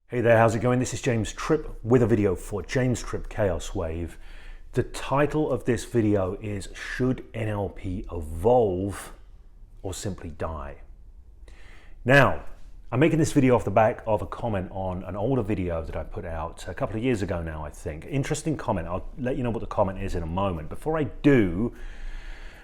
Hey there, how's it going? This is James Tripp with a video for James Tripp Chaos Wave. The title of this video is Should NLP Evolve or Simply Die? Now, I'm making this video off the back of a comment on an older video that I put out a couple of years ago now, I think. Interesting comment. I'll let you know what the comment is in a moment. Before I do,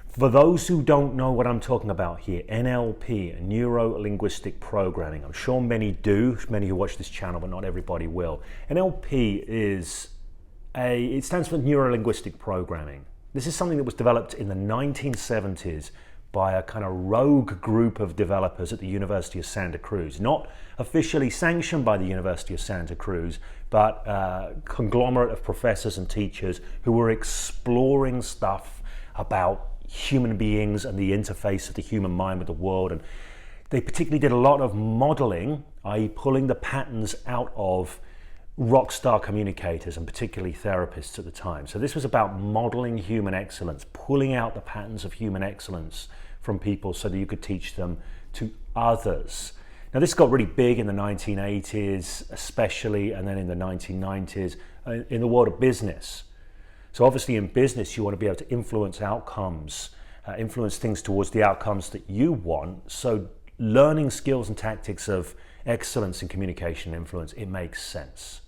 for those who don't know what I'm talking about here, NLP, Neuro Linguistic Programming. I'm sure many do, many who watch this channel, but not everybody will. NLP it stands for Neuro Linguistic Programming. This is something that was developed in the 1970s by a kind of rogue group of developers at the University of Santa Cruz. Not officially sanctioned by the University of Santa Cruz, but a conglomerate of professors and teachers who were exploring stuff about human beings and the interface of the human mind with the world. And they particularly did a lot of modeling, i.e. pulling the patterns out of rock star communicators and particularly therapists at the time. So this was about modeling human excellence, pulling out the patterns of human excellence from people so that you could teach them to others. Now this got really big in the 1980s especially, and then in the 1990s in the world of business. So obviously in business, you want to be able to influence outcomes, influence things towards the outcomes that you want. So learning skills and tactics of excellence in communication and influence, it makes sense.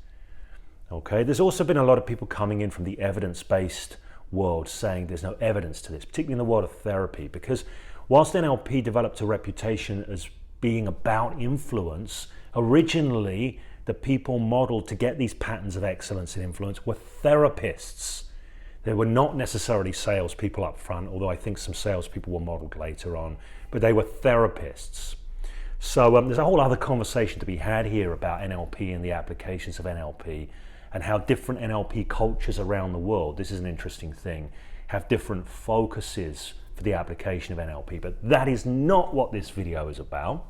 Okay, there's also been a lot of people coming in from the evidence-based world saying there's no evidence to this, particularly in the world of therapy, because whilst NLP developed a reputation as being about influence, originally the people modeled to get these patterns of excellence and influence were therapists. They were not necessarily salespeople up front, although I think some salespeople were modeled later on, but they were therapists. So there's a whole other conversation to be had here about NLP and the applications of NLP and how different NLP cultures around the world, this is an interesting thing, have different focuses for the application of NLP. But that is not what this video is about.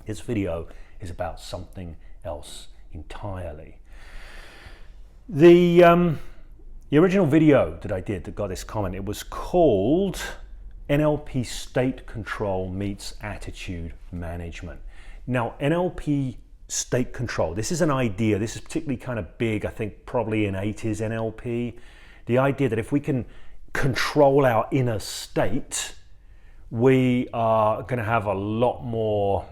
This video is about something else entirely. The original video that I did that got this comment, it was called NLP State Control meets Attitude Management. Now, NLP State Control, this is an idea, this is particularly kind of big, I think probably in 80s NLP. The idea that if we can control our inner state, we are going to have a lot more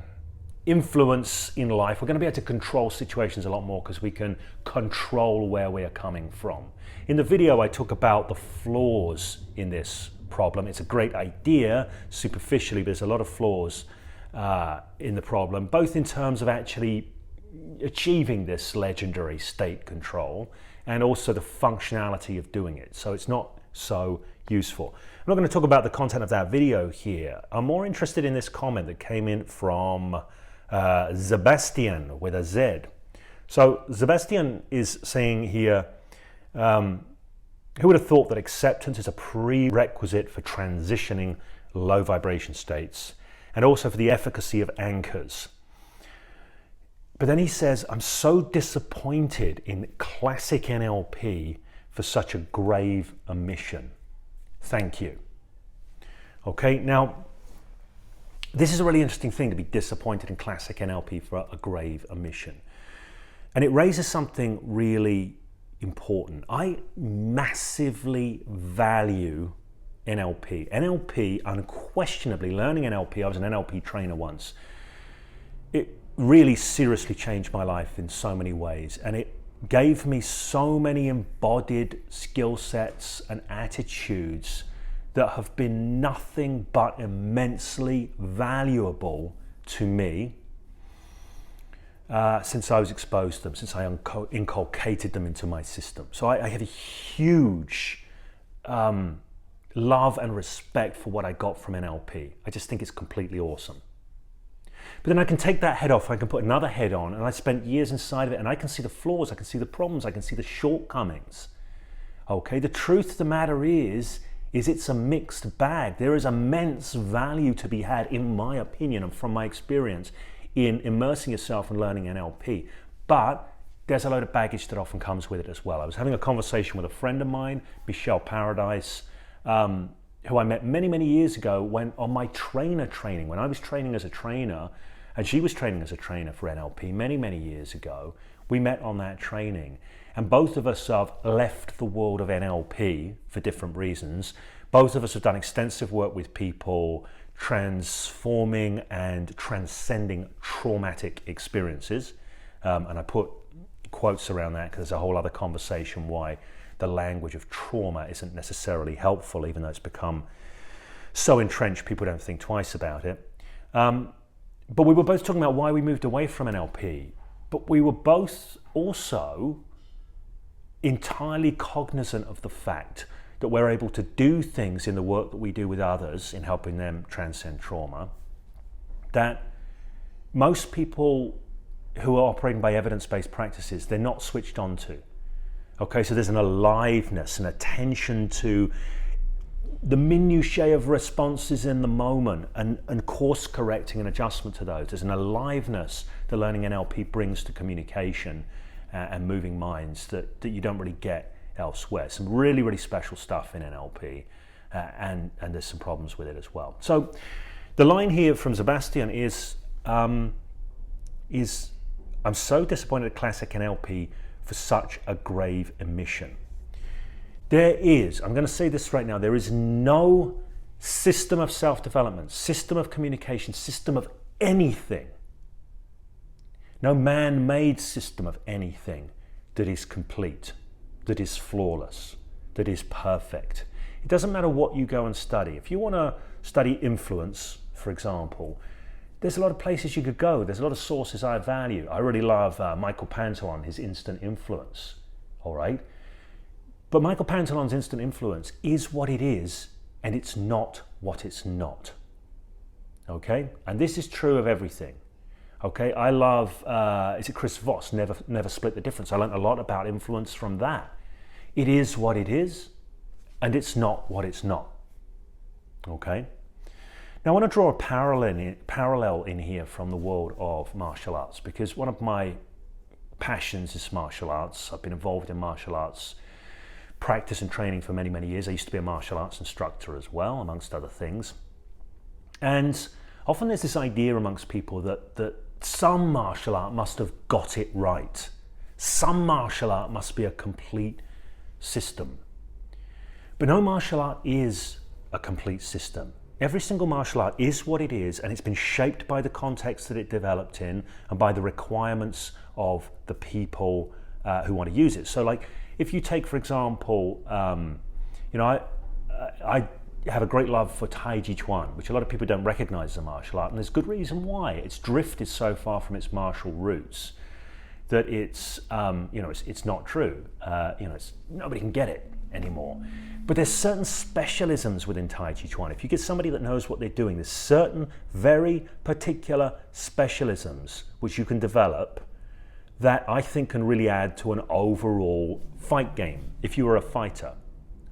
influence in life. We're going to be able to control situations a lot more because we can control where we are coming from. In the video, I talk about the flaws in this problem. It's a great idea superficially, but there's a lot of flaws in the problem, both in terms of actually achieving this legendary state control and also the functionality of doing it. So it's not so useful. I'm not going to talk about the content of that video here. I'm more interested in this comment that came in from Sebastian with a Z. So Sebastian is saying here, who would have thought that acceptance is a prerequisite for transitioning low vibration states and also for the efficacy of anchors? But then he says, I'm so disappointed in classic NLP for such a grave omission. Thank you. Okay, now this is a really interesting thing to be disappointed in classic NLP for a grave omission. And it raises something really important. I massively value NLP. NLP, unquestionably, learning NLP, I was an NLP trainer once, it really seriously changed my life in so many ways. And it gave me so many embodied skill sets and attitudes that have been nothing but immensely valuable to me since I was exposed to them, since I inculcated them into my system. So I have a huge love and respect for what I got from NLP. I just think it's completely awesome. But then I can take that head off, I can put another head on, and I spent years inside of it, and I can see the flaws, I can see the problems, I can see the shortcomings. Okay, the truth of the matter is it's a mixed bag. There is immense value to be had, in my opinion and from my experience, in immersing yourself and learning NLP. But there's a load of baggage that often comes with it as well. I was having a conversation with a friend of mine, Michelle Paradise, who I met many, many years ago when on my trainer training, when I was training as a trainer, And she was training as a trainer for NLP many, many years ago. We met on that training, and both of us have left the world of NLP for different reasons. Both of us have done extensive work with people transforming and transcending traumatic experiences. And I put quotes around that because there's a whole other conversation why the language of trauma isn't necessarily helpful, even though it's become so entrenched people don't think twice about it. But we were both talking about why we moved away from NLP, but we were both also entirely cognizant of the fact that we're able to do things in the work that we do with others in helping them transcend trauma that most people who are operating by evidence-based practices, they're not switched on to. Okay, so there's an aliveness, an attention to the minutiae of responses in the moment and course correcting and adjustment to those. There's an aliveness that learning NLP brings to communication and moving minds that you don't really get elsewhere. Some really, really special stuff in NLP and there's some problems with it as well. So the line here from Sebastian is I'm so disappointed at classic NLP for such a grave omission. There is, I'm going to say this right now, there is no system of self-development, system of communication, system of anything, no man-made system of anything that is complete, that is flawless, that is perfect. It doesn't matter what you go and study. If you want to study influence, for example, there's a lot of places you could go. There's a lot of sources I value. I really love Michael Pantalon, his instant influence, all right? But Michael Pantalon's instant influence is what it is, and it's not what it's not, okay? And this is true of everything, okay? I love, is it Chris Voss, Never Split the Difference. I learned a lot about influence from that. It is what it is, and it's not what it's not, okay? Now I want to draw a parallel in here from the world of martial arts, because one of my passions is martial arts. I've been involved in martial arts practice and training for many, many years. I used to be a martial arts instructor as well, amongst other things. And often there's this idea amongst people that some martial art must have got it right. Some martial art must be a complete system. But no martial art is a complete system. Every single martial art is what it is, and it's been shaped by the context that it developed in and by the requirements of the people who want to use it. So like, if you take, for example, you know, I have a great love for Tai Chi Chuan, which a lot of people don't recognize as a martial art, and there's good reason why. It's drifted so far from its martial roots that it's, you know, it's not true. You know, nobody can get it anymore. But there's certain specialisms within Tai Chi Chuan. If you get somebody that knows what they're doing, there's certain very particular specialisms which you can develop that I think can really add to an overall fight game if you were a fighter,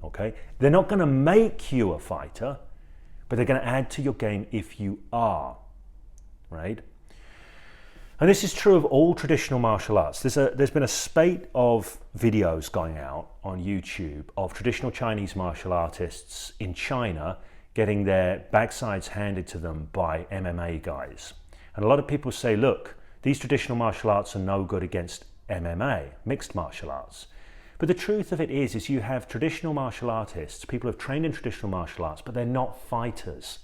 okay? They're not going to make you a fighter, but they're going to add to your game if you are, right? And this is true of all traditional martial arts. There's been a spate of videos going out on YouTube of traditional Chinese martial artists in China getting their backsides handed to them by MMA guys. And a lot of people say, look, these traditional martial arts are no good against MMA, mixed martial arts. But the truth of it is you have traditional martial artists, people who have trained in traditional martial arts, but they're not fighters.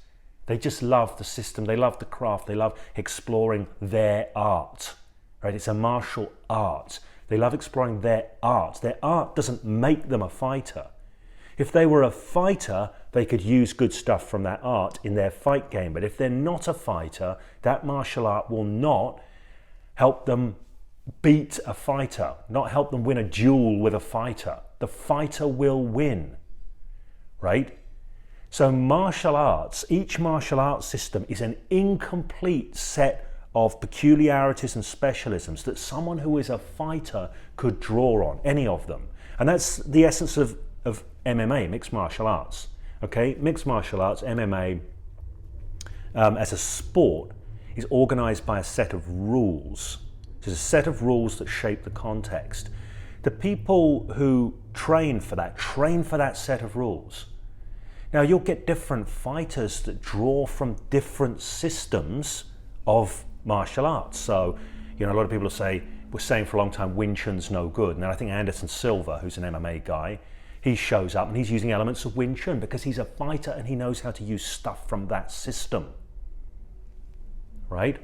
They just love the system, they love the craft, they love exploring their art, right? It's a martial art. They love exploring their art. Their art doesn't make them a fighter. If they were a fighter, they could use good stuff from that art in their fight game. But if they're not a fighter, that martial art will not help them beat a fighter, not help them win a duel with a fighter. The fighter will win, right? So martial arts, each martial arts system is an incomplete set of peculiarities and specialisms that someone who is a fighter could draw on, any of them. And that's the essence of MMA, mixed martial arts. Okay, mixed martial arts, MMA, as a sport, is organized by a set of rules. There's a set of rules that shape the context. The people who train for that set of rules. Now you'll get different fighters that draw from different systems of martial arts. So, a lot of people were saying for a long time Wing Chun's no good. And then I think Anderson Silva, who's an MMA guy, he shows up and he's using elements of Wing Chun because he's a fighter and he knows how to use stuff from that system, right?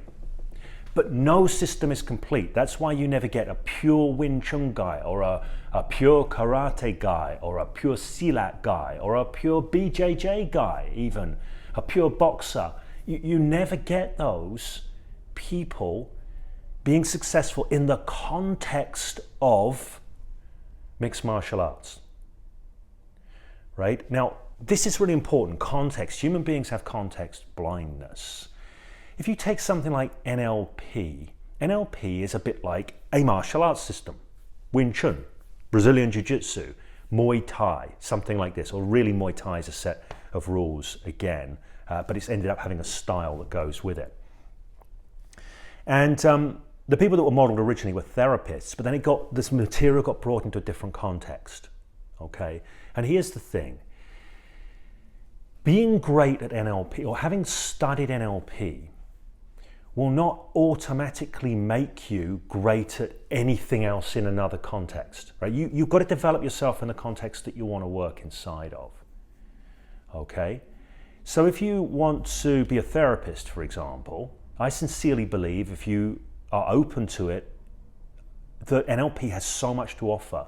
But no system is complete. That's why you never get a pure Wing Chun guy or a pure karate guy or a pure Silat guy or a pure BJJ guy, even a pure boxer. You never get those people being successful in the context of mixed martial arts, right? Now, this is really important, context. Human beings have context blindness. If you take something like NLP, NLP is a bit like a martial arts system. Wing Chun, Brazilian Jiu-Jitsu, Muay Thai, something like this, or really Muay Thai is a set of rules again, but it's ended up having a style that goes with it. And the people that were modeled originally were therapists, but then this material got brought into a different context, okay? And here's the thing. Being great at NLP, or having studied NLP, will not automatically make you great at anything else in another context, right? You've got to develop yourself in the context that you want to work inside of, okay? So if you want to be a therapist, for example, I sincerely believe if you are open to it, that NLP has so much to offer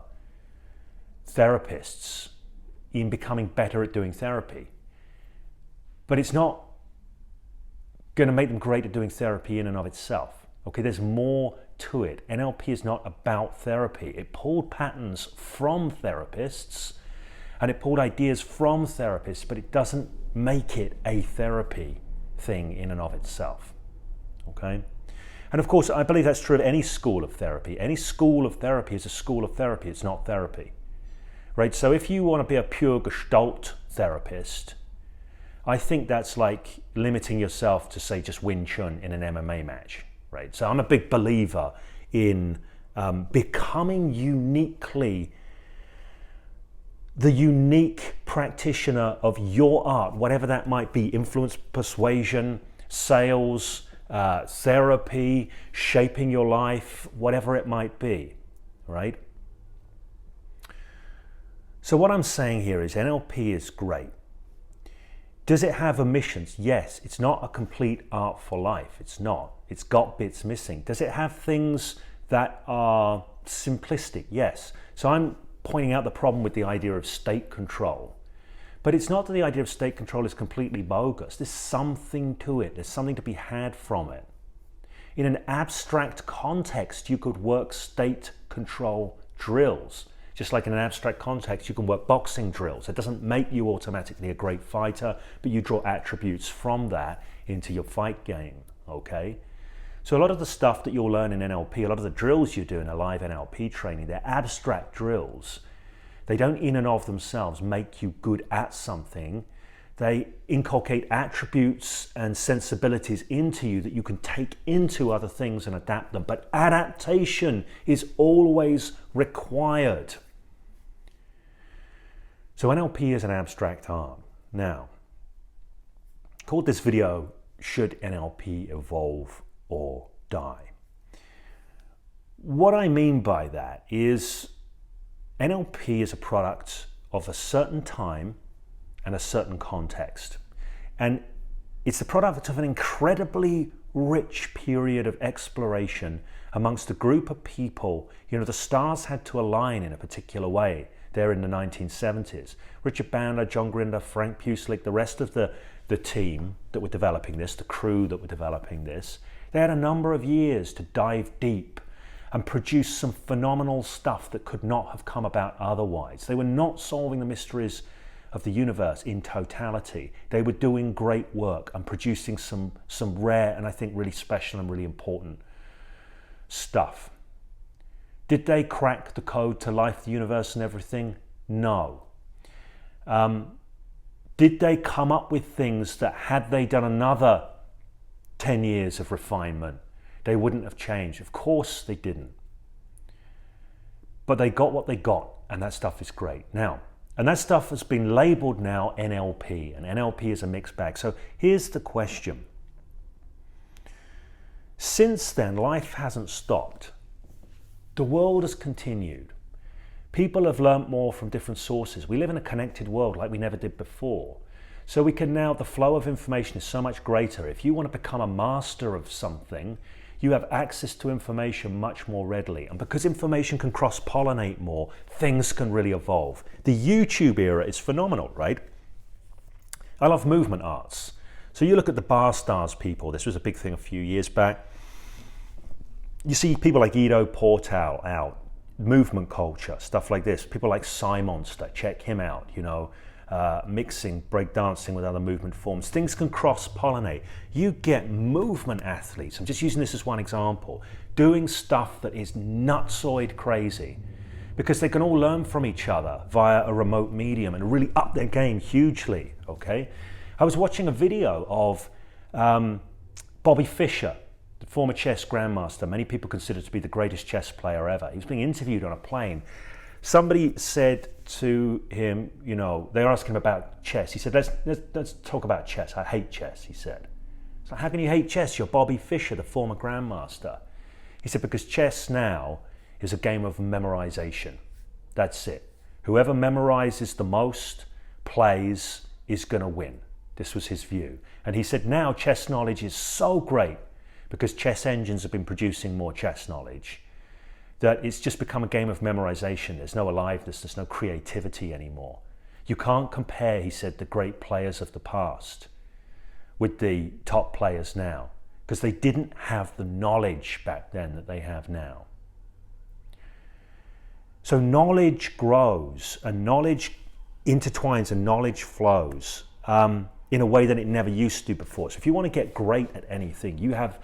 therapists in becoming better at doing therapy. But it's not going to make them great at doing therapy in and of itself. Okay, there's more to it. NLP is not about therapy. It pulled patterns from therapists and it pulled ideas from therapists, but it doesn't make it a therapy thing in and of itself. Okay? And of course, I believe that's true of any school of therapy. Any school of therapy is a school of therapy. It's not therapy. Right? So if you want to be a pure Gestalt therapist, I think that's like limiting yourself to, say, just Wing Chun in an MMA match, right? So I'm a big believer in becoming uniquely the unique practitioner of your art, whatever that might be, influence, persuasion, sales, therapy, shaping your life, whatever it might be, right? So what I'm saying here is NLP is great. Does it have omissions? Yes. It's not a complete art for life. It's not. It's got bits missing. Does it have things that are simplistic? Yes. So I'm pointing out the problem with the idea of state control. But it's not that the idea of state control is completely bogus. There's something to it. There's something to be had from it. In an abstract context, you could work state control drills. Just like in an abstract context, you can work boxing drills. It doesn't make you automatically a great fighter, but you draw attributes from that into your fight game, okay? So a lot of the stuff that you'll learn in NLP, a lot of the drills you do in a live NLP training, they're abstract drills. They don't in and of themselves make you good at something. They inculcate attributes and sensibilities into you that you can take into other things and adapt them. But adaptation is always required. So NLP is an abstract art. Now, I called this video, Should NLP Evolve or Die? What I mean by that is NLP is a product of a certain time and a certain context. And it's the product of an incredibly rich period of exploration amongst a group of people. You know, the stars had to align in a particular way there in the 1970s. Richard Bandler, John Grinder, Frank Puslik, the rest of the team that were developing this, the crew that were developing this, they had a number of years to dive deep and produce some phenomenal stuff that could not have come about otherwise. They were not solving the mysteries of the universe in totality. They were doing great work and producing some rare and I think really special and really important stuff. Did they crack the code to life, the universe and everything? No. Did they come up with things that had they done another 10 years of refinement, they wouldn't have changed? Of course they didn't. But they got what they got, and that stuff is great. Now, and that stuff has been labeled now NLP, and NLP is a mixed bag. So here's the question. Since then, life hasn't stopped. The world has continued. People have learnt more from different sources. We live in a connected world like we never did before. So we can now, the flow of information is so much greater. If you want to become a master of something, you have access to information much more readily. And because information can cross-pollinate more, things can really evolve. The YouTube era is phenomenal, right? I love movement arts. So you look at the bar stars people, this was a big thing a few years back. You see people like Ido Portal out, movement culture, stuff like this. People like Simonster, check him out, you know, mixing breakdancing with other movement forms. Things can cross-pollinate. You get movement athletes, I'm just using this as one example, doing stuff that is nutsoid crazy because they can all learn from each other via a remote medium and really up their game hugely, okay? I was watching a video of Bobby Fischer, the former chess grandmaster, many people consider to be the greatest chess player ever. He was being interviewed on a plane. Somebody said to him, you know, they were asking him about chess. He said, let's talk about chess. I hate chess, he said. So how can you hate chess? You're Bobby Fischer, the former grandmaster. He said, because chess now is a game of memorization. That's it. Whoever memorizes the most plays is going to win. This was his view. And he said, now chess knowledge is so great because chess engines have been producing more chess knowledge, that it's just become a game of memorization. There's no aliveness, there's no creativity anymore. You can't compare, he said, the great players of the past with the top players now, because they didn't have the knowledge back then that they have now. So knowledge grows and knowledge intertwines and knowledge flows in a way that it never used to before. So if you want to get great at anything, you have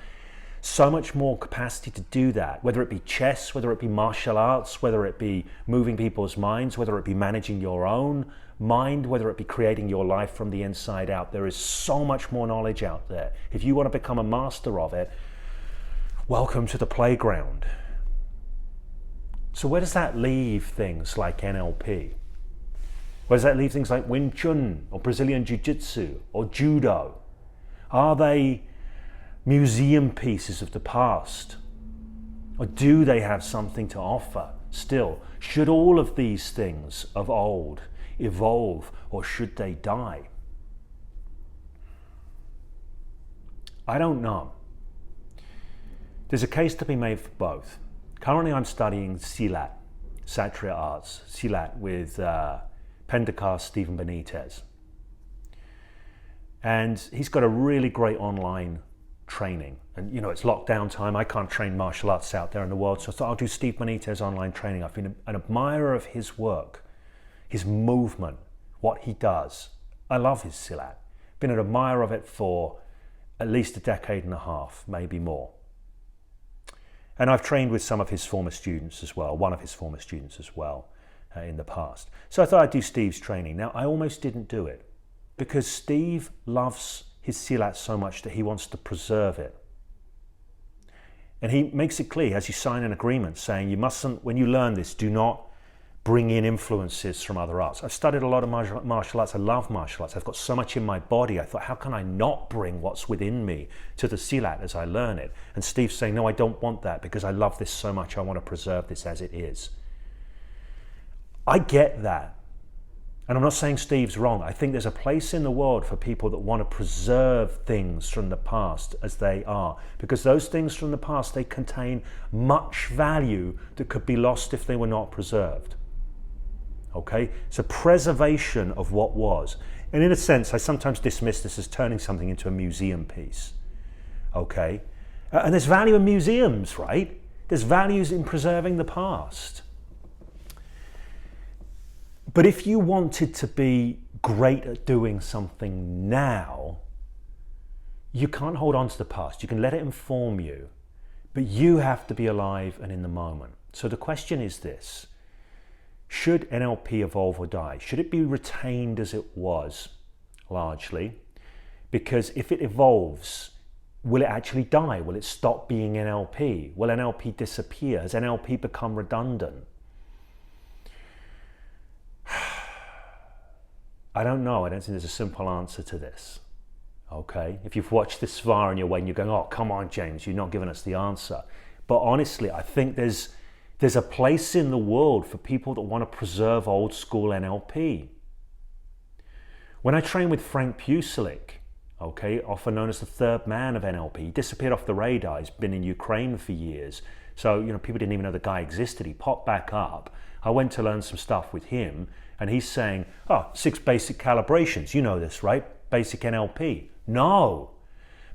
so much more capacity to do that, whether it be chess, whether it be martial arts, whether it be moving people's minds, whether it be managing your own mind, whether it be creating your life from the inside out. There is so much more knowledge out there. If you want to become a master of it, welcome to the playground. So where does that leave things like NLP? Where does that leave things like Wing Chun or Brazilian Jiu-Jitsu or Judo? Are they museum pieces of the past? Or do they have something to offer still? Should all of these things of old evolve, or should they die? I don't know. There's a case to be made for both. Currently I'm studying Silat, Sattriya Arts, Silat with Pendekar Stephen Benitez. And he's got a really great online training. And you know, it's lockdown time. I can't train martial arts out there in the world. So I thought I'll do Steve Benitez online training. I've been an admirer of his work, his movement, what he does. I love his Silat. Been an admirer of it for at least a decade and a half, maybe more. And I've trained with some of his former students as well, one of his former students as well in the past. So I thought I'd do Steve's training. Now, I almost didn't do it because Steve loves his Silat so much that he wants to preserve it. And he makes it clear as you sign an agreement saying you mustn't, when you learn this, do not bring in influences from other arts. I've studied a lot of martial arts. I love martial arts. I've got so much in my body. I thought, how can I not bring what's within me to the Silat as I learn it? And Steve's saying, no, I don't want that because I love this so much. I want to preserve this as it is. I get that. And I'm not saying Steve's wrong. I think there's a place in the world for people that want to preserve things from the past as they are, because those things from the past, they contain much value that could be lost if they were not preserved. Okay? So preservation of what was. And in a sense, I sometimes dismiss this as turning something into a museum piece. Okay? And there's value in museums, right? There's values in preserving the past. But if you wanted to be great at doing something now, you can't hold on to the past. You can let it inform you, but you have to be alive and in the moment. So the question is this: should NLP evolve or die? Should it be retained as it was, largely? Because if it evolves, will it actually die? Will it stop being NLP? Will NLP disappear? Has NLP become redundant? I don't know. I don't think there's a simple answer to this. okay? If you've watched this far and you're waiting, you're going, oh, come on, James, you're not giving us the answer. But honestly, I think there's a place in the world for people that want to preserve old school NLP. When I trained with Frank Pusalik, okay, often known as the third man of NLP, he disappeared off the radar. He's been in Ukraine for years. So, people didn't even know the guy existed. He popped back up. I went to learn some stuff with him, and he's saying, 6 basic calibrations. You know this, right? Basic NLP. No,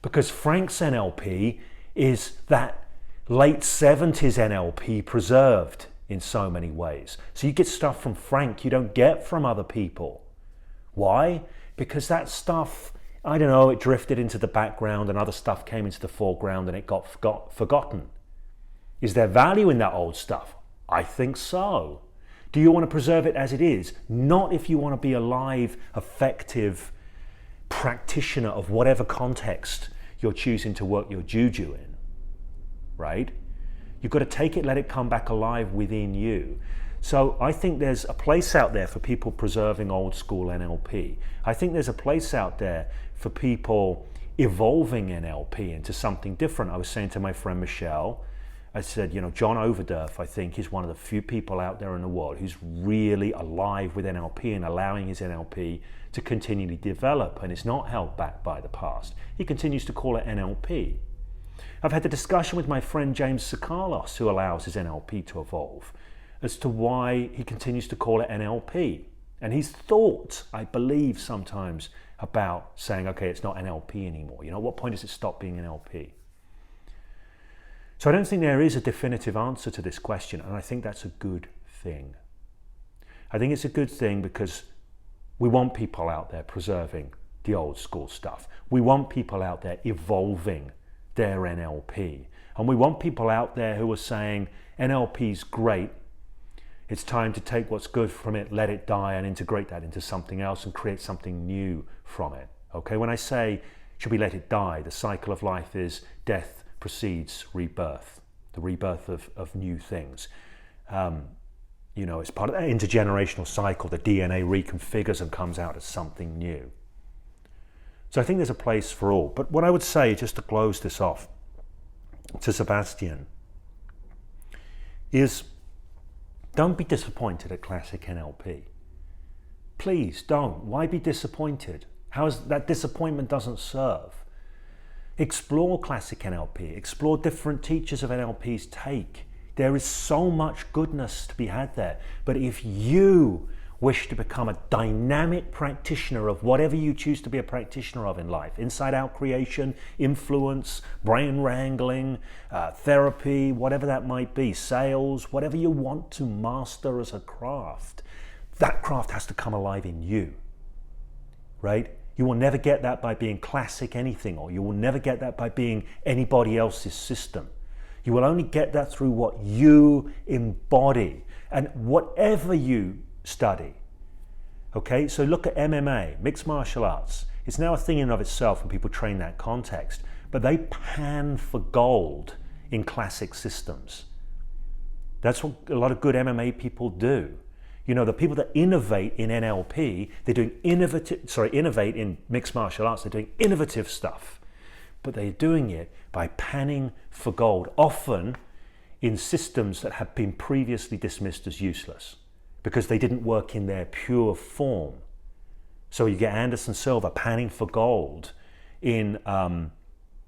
because Frank's NLP is that late 70s NLP preserved in so many ways. So you get stuff from Frank you don't get from other people. Why? Because that stuff, I don't know, it drifted into the background and other stuff came into the foreground and it got forgotten. Is there value in that old stuff? I think so. Do you want to preserve it as it is? Not if you want to be a live, effective practitioner of whatever context you're choosing to work your juju in, right? You've got to take it, let it come back alive within you. So I think there's a place out there for people preserving old school NLP. I think there's a place out there for people evolving NLP into something different. I was saying to my friend Michelle, I said, John Overdurf, I think, is one of the few people out there in the world who's really alive with NLP and allowing his NLP to continually develop, and it's not held back by the past. He continues to call it NLP. I've had the discussion with my friend James Sakalos, who allows his NLP to evolve, as to why he continues to call it NLP. And he's thought, I believe, sometimes about saying, okay, it's not NLP anymore. At what point does it stop being NLP? So I don't think there is a definitive answer to this question, and I think that's a good thing. I think it's a good thing because we want people out there preserving the old school stuff. We want people out there evolving their NLP. And we want people out there who are saying, NLP's great, it's time to take what's good from it, let it die, and integrate that into something else and create something new from it. Okay, when I say, should we let it die? The cycle of life is death precedes rebirth, the rebirth of new things. It's part of that intergenerational cycle. The DNA reconfigures and comes out as something new. So I think there's a place for all. But what I would say, just to close this off, to Sebastian, is don't be disappointed at classic NLP. Please don't. Why be disappointed? That disappointment doesn't serve. Explore classic NLP. Explore different teachers of NLP's take. There is so much goodness to be had there. But if you wish to become a dynamic practitioner of whatever you choose to be a practitioner of in life, inside-out creation, influence, brain wrangling, therapy, whatever that might be, sales, whatever you want to master as a craft, that craft has to come alive in you, right? You will never get that by being classic anything, or you will never get that by being anybody else's system. You will only get that through what you embody and whatever you study. Okay, so look at MMA, mixed martial arts. It's now a thing in and of itself when people train that context, but they pan for gold in classic systems. That's what a lot of good MMA people do. The people that innovate in NLP, they're doing innovate in mixed martial arts, they're doing innovative stuff, but they're doing it by panning for gold, often in systems that have been previously dismissed as useless because they didn't work in their pure form. So you get Anderson Silva panning for gold in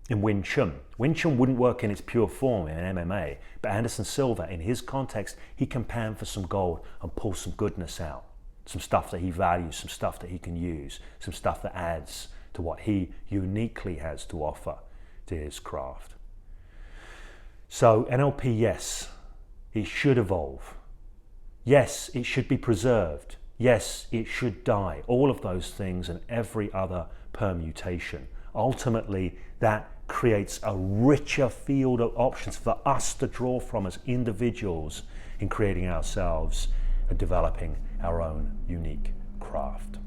Wing Chun. Wing Chun wouldn't work in its pure form in MMA, but Anderson Silva, in his context, he can pan for some gold and pull some goodness out, some stuff that he values, some stuff that he can use, some stuff that adds to what he uniquely has to offer to his craft. So NLP, yes, it should evolve. Yes, it should be preserved. Yes, it should die. All of those things and every other permutation. Ultimately, that creates a richer field of options for us to draw from as individuals in creating ourselves and developing our own unique craft.